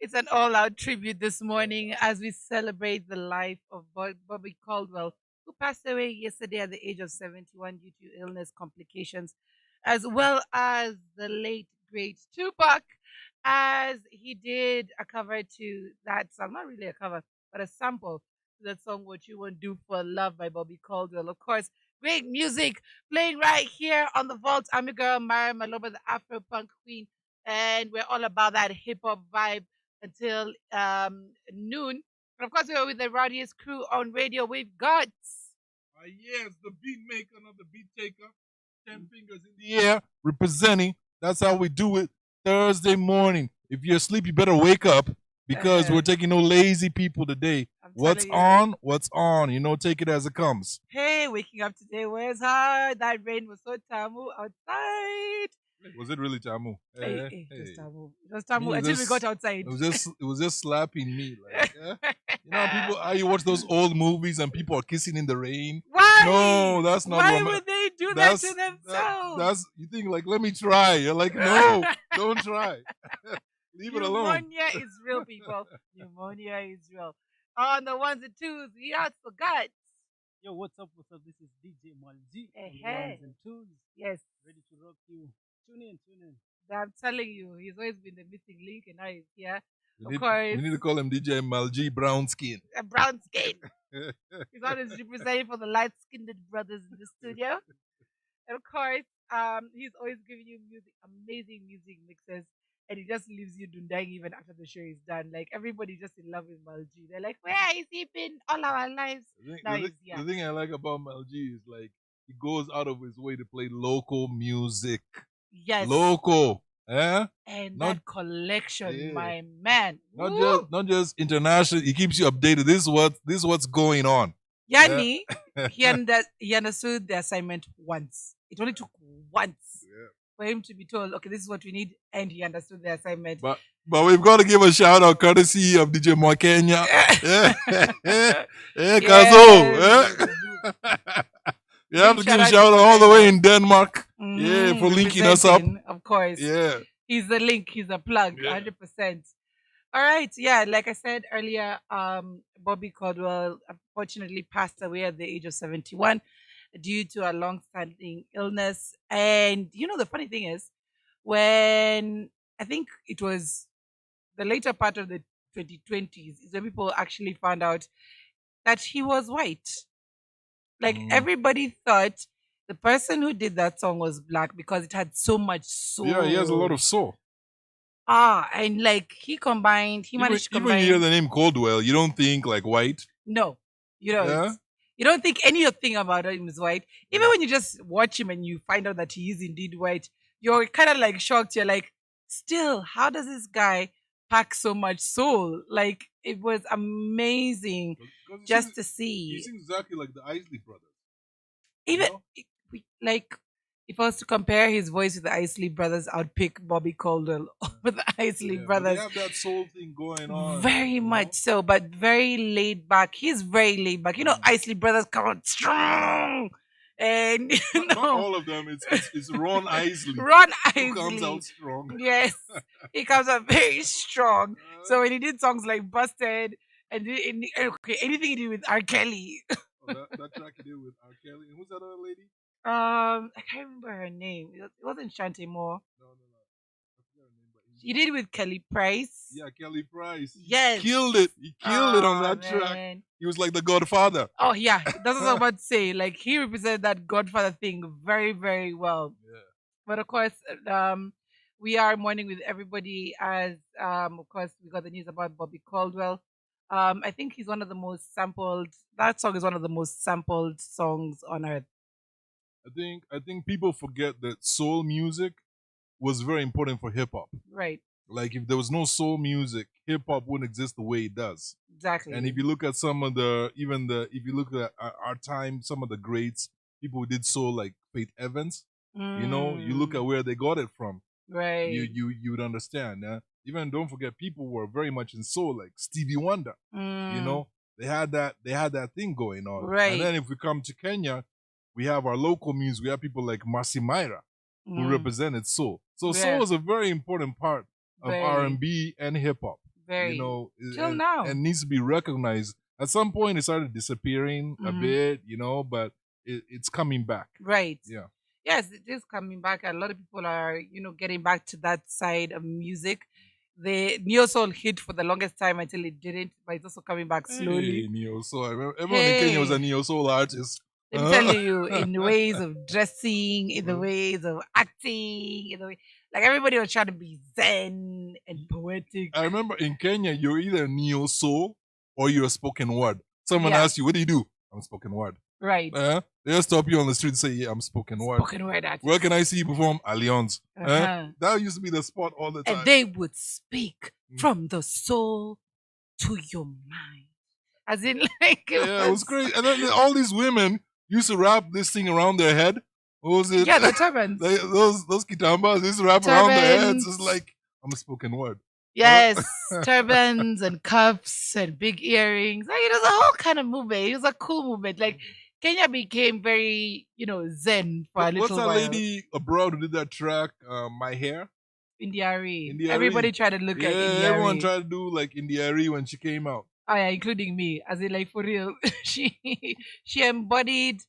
It's an all-out tribute this morning as we celebrate the life of Bobby Caldwell, who passed away yesterday at the age of 71 due to illness complications, as well as the late great Tupac, as he did a cover to that song, not really a cover, but a sample to that song "What You Won't Do for Love" by Bobby Caldwell. Of course, great music playing right here on the vault. I'm your girl Mara Maloba, the Afro Punk Queen, and we're all about that hip hop vibe until noon. And of course, we're with the rowdiest crew on radio. We've got. Yes, the beat maker, not the beat taker. 10 fingers in the air, representing. That's how we do it Thursday morning. If you're asleep, you better wake up because we're taking no lazy people today. What's on? What's on? Take it as it comes. Hey, waking up today was hard. That rain was so tamu outside. Was it really Tamu? Hey, it was tamu. It was tamu until we got outside. It was just slapping me. Like, people. You watch those old movies and people are kissing in the rain. Why? No, that's not. Why would they do that to themselves? That's you think like, let me try. You're like, no, don't try. Leave it alone. Pneumonia is real, people. Pneumonia is real. On the ones and twos, we also forgot. Yo, what's up? What's up? This is DJ Malji. Hey. Ones and twos. Yes. Ready to rock you. Tune in. I'm telling you, he's always been the missing link, and now he's here. We need to call him DJ Malji Brown Skin. A brown skin. He's always representing for the light-skinned brothers in the studio. And of course, he's always giving you music, amazing music mixes, and he just leaves you dundang even after the show is done. Like, everybody's just in love with Malji. They're like, where has he been all our lives? The thing I like about Malji is like he goes out of his way to play local music. Yes. Local. Eh? And that collection, my man. Not just international. He keeps you updated. This is what's going on. Yani, he understood the assignment once. It only took once for him to be told, okay, this is what we need, and he understood the assignment. But we've got to give a shout out courtesy of DJ Mwakenya. Kazo. You have to give a shout out all the way in Denmark. For linking us up. Of course. Yeah. He's the link, he's a plug, 100%. All right, like I said earlier, Bobby Caldwell unfortunately passed away at the age of 71 due to a long-standing illness. And the funny thing is, when I think it was the later part of the 2020s, is when people actually found out that he was white. Like everybody thought the person who did that song was black because it had so much soul. Yeah, he has a lot of soul. And like managed to combine. Even when you hear the name Caldwell, you don't think like white. No, you don't. Yeah? You don't think anything about him is white. Even when you just watch him and you find out that he is indeed white, you're kind of like shocked. You're like, still, how does this guy pack so much soul? Like, it was amazing just to see. He seems exactly like the Isley brothers. Even like, if I was to compare his voice with the Isley brothers, I'd pick Bobby Caldwell over the Isley brothers. They have that soul thing going on. Very much so, but very laid back. He's very laid back. Isley brothers come out strong. And not all of them. It's Ron Isley. Ron Isley who comes out strong. Yes, he comes out very strong. So when he did songs like Busted and anything he did with R. Kelly. that track he did with R. Kelly. And who's that other lady? I can't remember her name. It wasn't Shantae Moore. No. I forgot her name. But he did with Kelly Price. Yeah, Kelly Price. Yes. He killed it. He killed it on that track. He was like the Godfather. Oh, yeah. That's what I was about to say. Like, he represented that Godfather thing very, very well. Yeah. But of course, we are mourning with everybody as, of course, we got the news about Bobby Caldwell. I think he's one of the most sampled. That song is one of the most sampled songs on earth. I think people forget that soul music was very important for hip hop. Right. Like if there was no soul music, hip hop wouldn't exist the way it does. Exactly. And if you look at some of if you look at our time, some of the greats, people who did soul like Faith Evans, you look at where they got it from. Right. You would understand. Even don't forget, people were very much in soul, like Stevie Wonder. They had that thing going on. Right. And then if we come to Kenya, we have our local music. We have people like Mercy Myra, who represented soul. So soul is a very important part of R&B and hip hop. Very. Till and, now. and needs to be recognized. At some point, it started disappearing a Mhm. bit, but it's coming back. Right. Yeah. Yes, it is coming back. A lot of people are, getting back to that side of music. The neo soul hit for the longest time until it didn't, but it's also coming back slowly. Hey, neo soul. I remember everyone in Kenya was a Hey, neo soul artist. let me tell you, in the ways of dressing, in the ways of acting, in the way, like everybody was trying to be zen and poetic. I remember in Kenya, you're either neo soul or you're spoken word. Someone Yeah. asks you, "What do you do?" I'm spoken word. Right. They'll stop you on the street and say, "Yeah, I'm spoken word." Spoken word artist. Where can I see you perform? Allianz. Uh-huh. That used to be the spot all the time. And they would speak from the soul to your mind. As in, like, it was great. And then all these women used to wrap this thing around their head. What was it? Yeah, the turbans. those kitambas used to wrap around their heads. Turbans. It's like, I'm a spoken word. Yes, turbans and cuffs and big earrings. Like, it was a whole kind of movement. It was a cool movement. Like, Kenya became very, zen for a little What's that while. lady abroad who did that track, My Hair? Indiari. Indiari. Everybody tried to look like Indiari. Everyone tried to do like Indiari when she came out. Oh yeah, including me. As in, like, for real. she embodied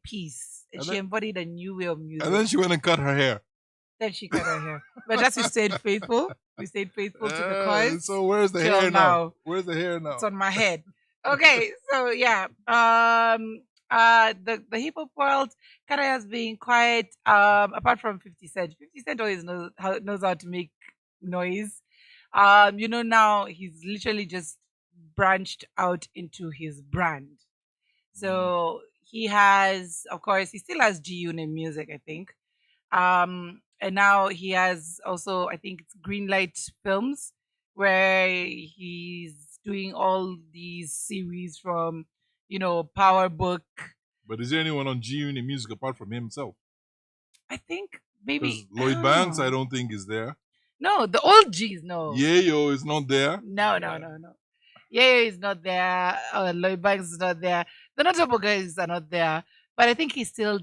peace. And she embodied a new way of music. And then she went and cut her hair. Then she cut her hair. But just we stayed faithful. We stayed faithful to the cause. So where's the till hair now. now? Where's the hair now? It's on my head. Okay, so yeah. The hip hop world kind of has been quiet. Apart from 50 Cent. 50 Cent always knows how to make noise. Now he's literally just branched out into his brand. So he has, of course, he still has G Unit Music, I think. And now he has also, I think it's Greenlight Films, where he's doing all these series from, Power Book. But is there anyone on G Unit Music apart from himself? I think maybe Lloyd Banks, I don't think is there. No, the old G's, no. Yayo is not there. No. Yayo is not there. Lloyd Banks is not there. The notable guys are not there. But I think he still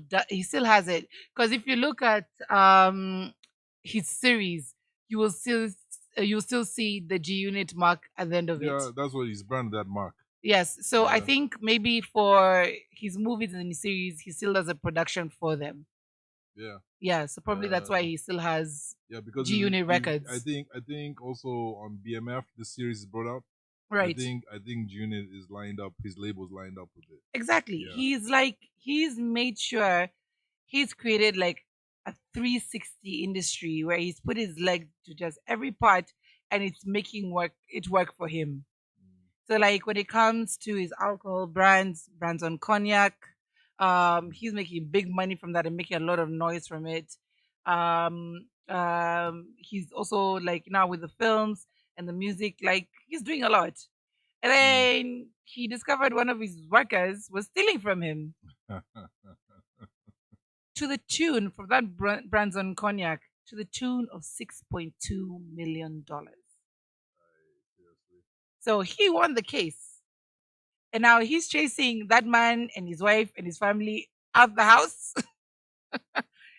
has it, because if you look at his series, you will still see the G Unit mark at the end of it. Yeah, that's what he's branded, that mark. Yes, so I Yeah. think maybe for his movies and his series, he still does a production for them. Yeah. Yeah, so probably that's why he still has because G Unit Records. I think also on BMF the series is brought out. Right. I think G Unit is lined up. His label's lined up with it. Exactly. Yeah. He's made sure he's created like a 360 industry where he's put his leg to just every part, and it's making it work for him. So like when it comes to his alcohol brands on cognac, he's making big money from that and making a lot of noise from it. He's also like now with the films and the music, like he's doing a lot. And then he discovered one of his workers was stealing from him to the tune from that brands on cognac to the tune of $6.2 million. So he won the case. And now he's chasing that man and his wife and his family out the house.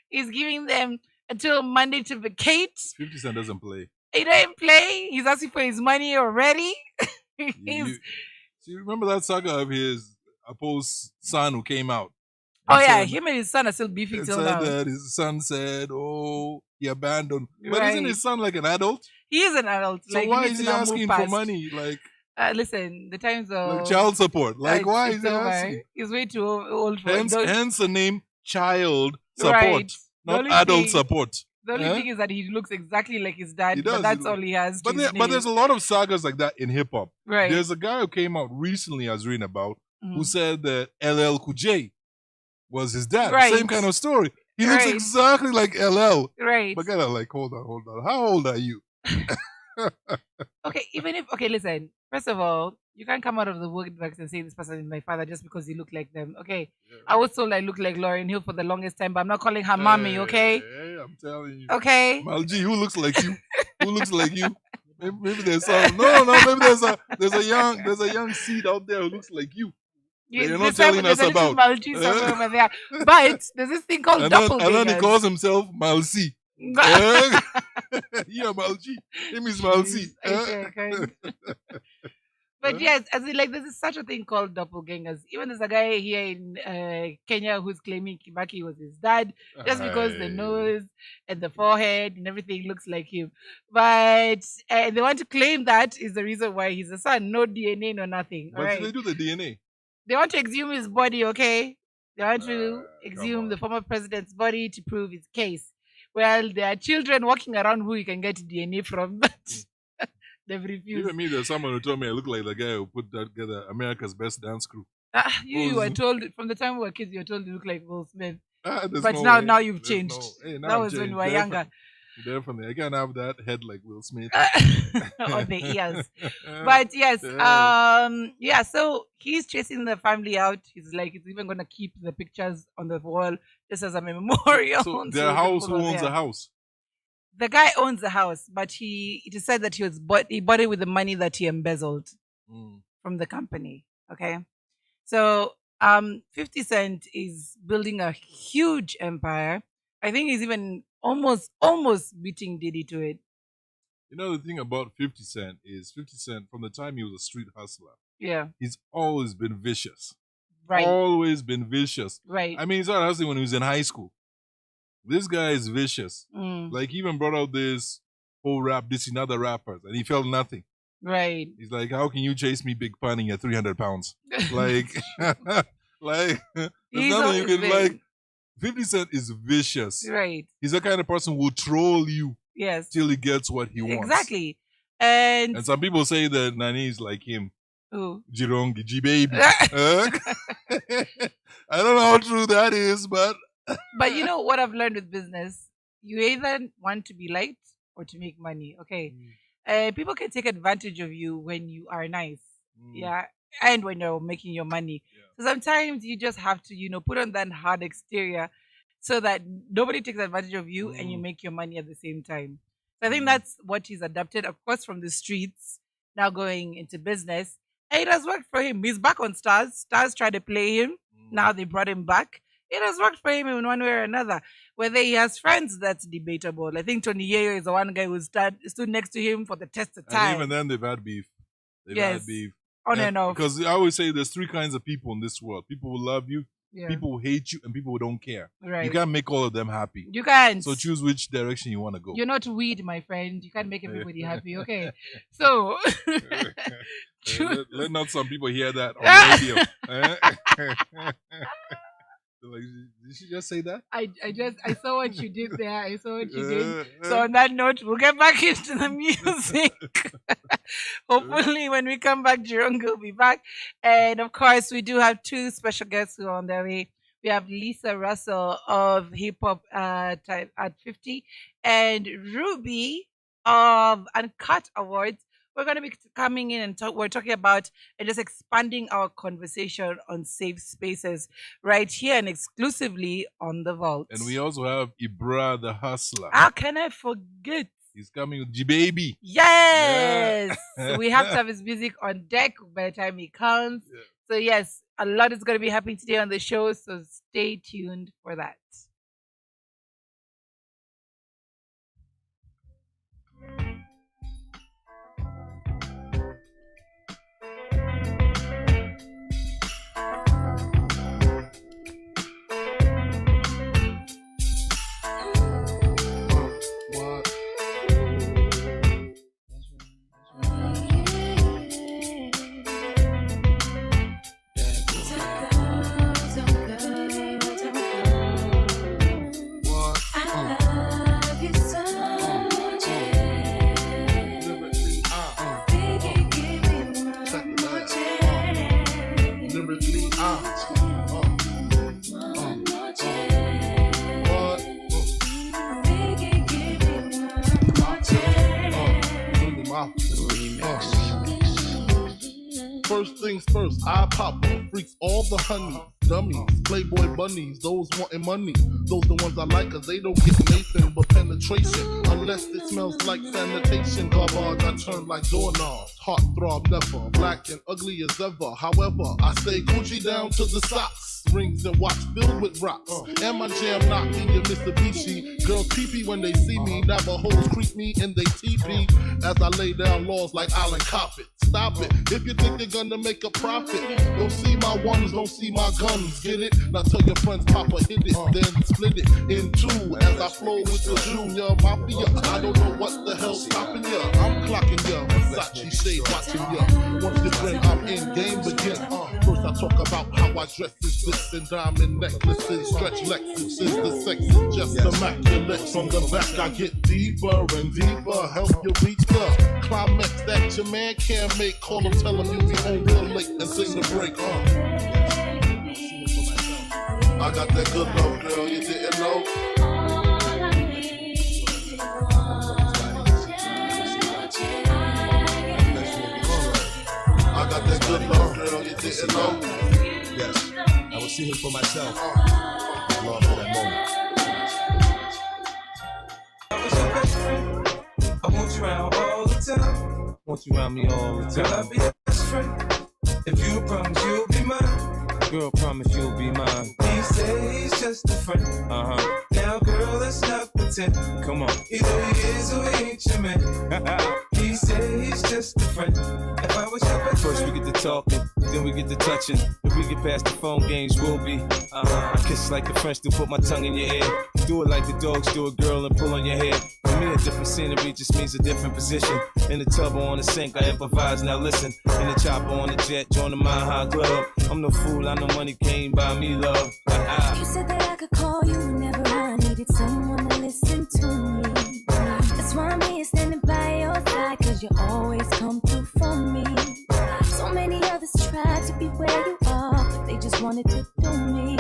He's giving them until Monday to vacate. 50 Cent doesn't play. He doesn't play. He's asking for his money already. You remember that saga of his opposed son who came out? Oh yeah, him and his son are still beefing till now. That his son said, "Oh, he abandoned." But isn't his son like an adult? He is an adult. So like, why is he asking for money? Like, listen, the times of like child support. Like, why is he asking? He's way too old for it. Hence the name child support, Right. not adult support. The only thing is that he looks exactly like his dad, He does, but that's all he has. But there's a lot of sagas like that in hip hop. Right. There's a guy who came out recently, I was reading about, who said that LL Cool J was his dad. Right. Same kind of story. He looks exactly like LL. Right. But kind of like, hold on. How old are you? Okay, listen. First of all, you can't come out of the woodworks and say this person is my father just because you look like them. Okay. Yeah. I was told I look like Lauryn Hill for the longest time, but I'm not calling her mommy, okay? Hey, I'm telling you. Okay. Malji, who looks like you? Who looks like you? Maybe there's some maybe there's a young seed out there who looks like you. You're not telling us about. Malji somewhere over there. But there's this thing called doppelgangers. And then he calls himself Malsi. Yeah, Malji. It means Malzi. Jeez, I swear I can't. But yes, as in, like, there's such a thing called doppelgangers. Even there's a guy here in Kenya who's claiming Kibaki was his dad just because the nose and the forehead and everything looks like him. But they want to claim that is the reason why he's a son. No DNA, no nothing. All But right. they do the DNA. They want to exhume his body, okay? They want to Come exhume the on. former president's body to prove his case. Well, there are children walking around who you can get DNA from, but they've refused. Even me, there's someone who told me I look like the guy who put together America's Best Dance Crew. You were told from the time we were kids, you were told you look like Will Smith. There's But no now, way. now you've There's changed. no- hey, now That I'm was when changed. we were younger. Definitely. I can't have that head like Will Smith. On the ears. But yes, yeah, so he's chasing the family out. He's like, he's even gonna keep the pictures on the wall just as a memorial. So so their house, who people are owns there. the house? The guy owns the house, but it is said that he bought it with the money that he embezzled from the company. Okay. So 50 Cent is building a huge empire. I think he's even almost beating Diddy to it. You know, the thing about 50 Cent is 50 Cent, from the time he was a street hustler, Yeah. he's always been vicious. Right. Always been vicious. Right. I mean, he started hustling when he was in high school. This guy is vicious. Mm, Like, he even brought out this whole rap, dissing other rappers, and he felt nothing. right. He's like, how can you chase me, Big Pun, and you're 300 pounds? Like, like, there's He's nothing you always can, been- like, 50 Cent is vicious. Right. He's the kind of person who will troll you Yes. till he gets what he wants. Exactly. And And some people say that Nani is like him. ooh. Jirongi, G-Baby. I don't know how true that is, but... But you know what I've learned with business? You either want to be liked or to make money. Okay. People can take advantage of you when you are nice. Yeah. And when you're making your money. Yeah. So sometimes you just have to, put on that hard exterior so that nobody takes advantage of you and you make your money at the same time. So I think that's what he's adapted, of course, from the streets, now going into business. And it has worked for him. He's back on Stars. Stars tried to play him. Now they brought him back. It has worked for him in one way or another. Whether he has friends, that's debatable. I think Tony Yeo is the one guy who stood next to him for the test of time. And even then, they've had beef. They've Yes. had beef. On and off. Because I always say there's three kinds of people in this world. People who love you, Yeah. people who hate you, and people who don't care. Right. You can't make all of them happy. You can't. So choose which direction you want to go. You're not weed, my friend. You can't make everybody happy. Okay. So Let not some people hear that on radio. Like, did she just say that? I saw what you did there. I saw what you did. So on that note, we'll get back into the music. Hopefully, when we come back, Jerome will be back. And of course, we do have two special guests who are on their way. We have Lisa Russell of Hip Hop Type at 50 and Ruby of Uncut Awards. We're going to be coming in and we're talking about and just expanding our conversation on safe spaces right here and exclusively on The Vault. And we also have Ibra the Hustler. How can I forget? He's coming with G-Baby. Yes! Yeah. We have to have his music on deck by the time he comes. Yeah. So yes, a lot is going to be happening today on the show, so stay tuned for that. First things first, I pop up, freaks all the honeys, dummies, playboy bunnies, those wanting money. Those the ones I like cause they don't get Nathan but penetrate penetration. Unless it smells like sanitation. Garbage, I turn like doorknobs. Heart throb never, black and ugly as ever. However, I stay Gucci down to the socks. Rings and watch filled with rocks. And my jam knocking your Mitsubishi. Girls pee-pee when they see me. Navajos creep me in they teepee. As I lay down laws like Island Coppet. Stop it. If you think they're gonna make a profit, don't see my ones, don't see my guns. Get it? Now tell your friends Papa hit it, then split it in two. As I flow with the Junior Mafia, I don't know what the hell's stopping ya. I'm clocking ya, Versace shade watching ya. Once you bring, I'm in, game begin. First I talk about how I dress this bitch and diamond necklaces, stretch Lexuses, the sex is just immaculate. From the back I get deeper and deeper, help you reach the climax that your man can't make. Call him, tell him you be home real late and sing the break. I got that good love, girl, you didn't know. I got that good love, girl, you didn't know. Yes, I will see him for myself. Long for that moment. I was your best friend. I want you around all the time. Want you around me all the time. Girl, I'll be your best friend. If you promise you'll be mine. Girl, promise you'll be mine. He said he's just a friend. Now, girl, let's not pretend. Come on. Either he is or he ain't your man. He said he's just a friend. If I was your best First friend. we get to talking, then we get to touching. If we get past the phone games, we'll be. I kiss like the French do, put my tongue in your ear. Do it like the dogs do a girl and pull on your hair. For me, a different scenery just means a different position. In the tub or on the sink, I improvise, now listen. In the chopper on the jet, join the Mile High Club. I'm no fool, I know money came by me, love. You said that I could call you whenever I needed someone to listen to me. That's why I'm here standing by your side, cause you always come through for me. So many others tried to be where you are, but they just wanted to do me.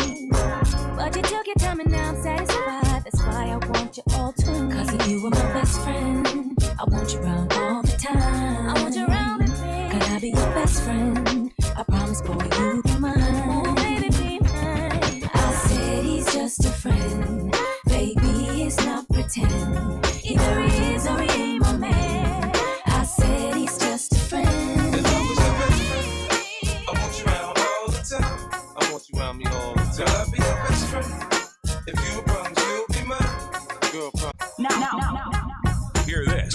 But you took your time and now I'm satisfied. That's why I want you all to me. Cause if you were my best friend, I want you around all the time. I want you around with me. Could I be your best friend? I promise, boy, you be mine. Oh, baby, be mine. I said he's just a friend. Baby, it's not pretend. Either he is or he ain't my man. I said he's just a friend. If I was your best friend, I want you around all the time. I want you around me all the Girl, time. I'll be your best friend. If you promise you'll be mine. Girl, promise. Now. Hear this.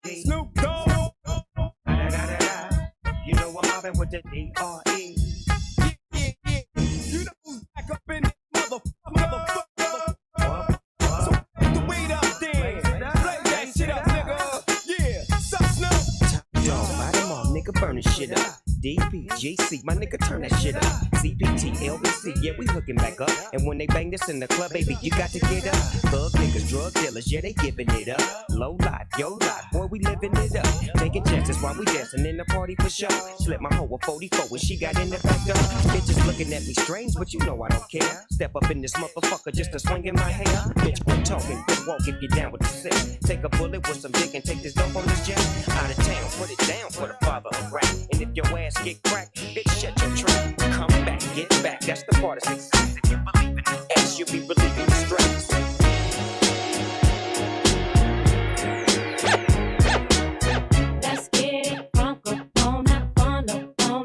Snoop Dogg. You know I'm mobbing with the D.R.E. You know who's back up in this motherfucker. So put the weed up there. Blaze that shit up, nigga. Yeah, sup, Snoop? Dog, light 'em off, nigga, burn this shit up. DPGC, my nigga, turn that shit up. CPT, LBC, yeah, we hooking back up. And when they bang this in the club, baby, you got to get up. Thug niggas, drug dealers, yeah, they giving it up. Low life, yo life, boy, we living it up. Taking chances while we dancing in the party for sure. Slip my hoe a 44 when she got in the back door. Bitches looking at me strange, but you know I don't care. Step up in this motherfucker just to swing in my hair. Bitch, quit talking, quit walk if you down with the sick. Take a bullet with some dick and take this dope on this jet. Out of town, put it down for the father of rap. And if your ass get cracked, bitch, shut your trap. Come back, get back, that's the part of success. If you believe in the ass, you'll be relieving the stress. Let's get it crunk up on that fun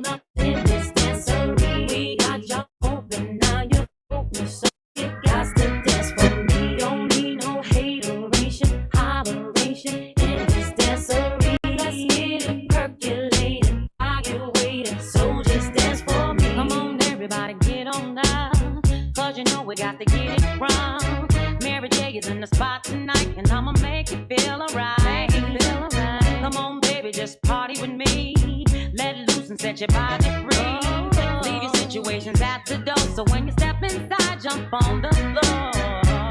up in this dancery. We got you open, now you open, so you got to dance for me. Don't need no hateration, holleration in this dancery. Let's get it percolating, I get waiting, so just dance for me. Come on, everybody, get on down, cause you know we got to get it wrong. Mary J is in the spot tonight, and I'ma make you feel alright. Come on, baby, just party with me. Let loose and set your body free. Leave your situations at the door, so when you step inside, jump on the floor.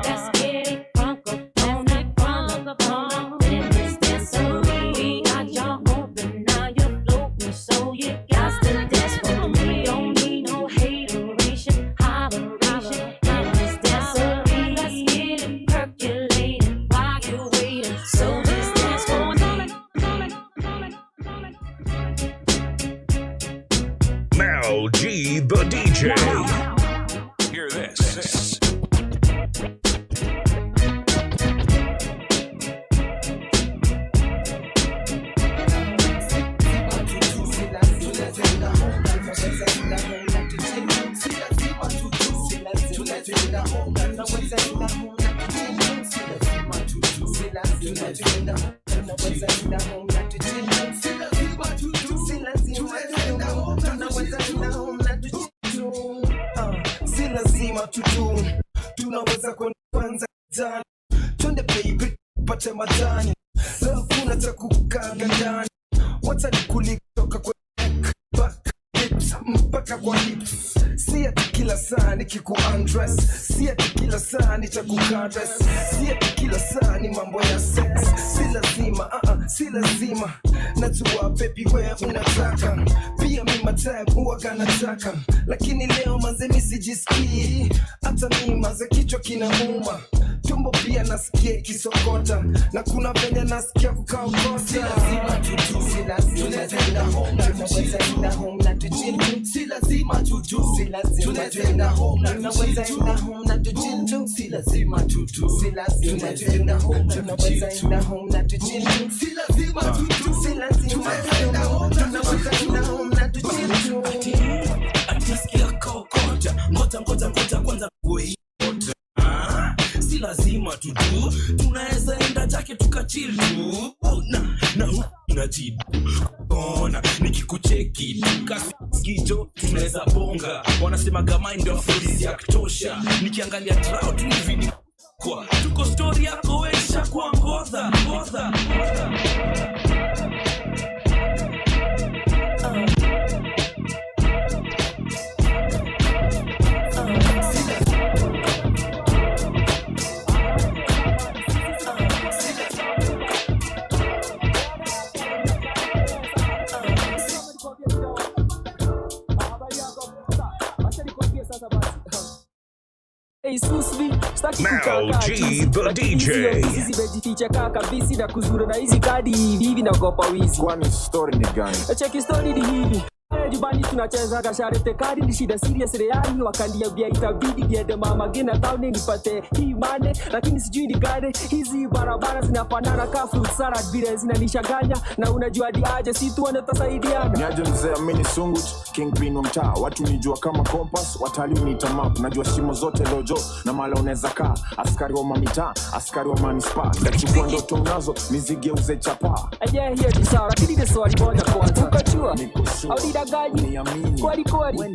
Let's get it crunk up on that crunk up on in this dancery. We got y'all open, now you're floating, so you got to dance for me. Don't need no hateration, holleration in this dancery. Let's get it percolating while you're waiting, so just dance for me. Now Mel G, the DJ. Hear this. Si lazima tutu tunaweza kwanza jana twende baby pate madani leo kuna cha kukaga ndani wacha nikulitoka kwa back lips mpaka kwa lips si ati kila saa nikiku undress si ati kila saa nitakukadress si ati kila saa ni mambo ya sex si lazima si lazima najua baby wewe unataka pia mimi matime huwaga nataka lakini leo manze mimi sijisikii hata mimi manze kichwa kinauma tumbo pia nasikia kisokota na kuna venye nasikia kukaokota si lazima tutu si lazima tuenda home na tuenda home na tuchill si lazima tutu si lazima tuenda home na tuenda home na tuchill si lazima tutu si lazima tuenda home na tuenda home na tuchill si lazima tutu si lazima tuenda home na home na tuchill atasikia kokota ngoja kwanza kuwe si lazima tutu tunaweza enda jake tukachill tu na unajibu ona nikikucheki kijo tunaweza bonga wanasema kama ndio afrodisi ya kutosha nikiangalia trout hivi kwa tuko story yako weisha kwa ngoza Mel G, the DJ. Hizi bejificha kaka bisi na kuzura na hizi kadi hivi na gopa wizi. Kwani story ni gani? Cheki story ni hivi. Jubani tunacheza kasharete kadi ni shida serious reali wakaniambia itabidi niende mama gena town nipate hii mane lakini sijui ni gani hizi barabara zinafanana ka fruit salad vile zinanishanganya na unajua aje si tu wanatasaidiana niaje mzee amini sungut kingpin wa mtaa watu nijua kama compass watalii uniita map najua shimo zote lojo na mala unaweza kaa askari wa mamita askari wa manispa ndachukua ndoto unazo nizigeuze chapa hiyo ni sawa lakini ni swali moja kwanza ukajua niko sure au nidanganyi kweli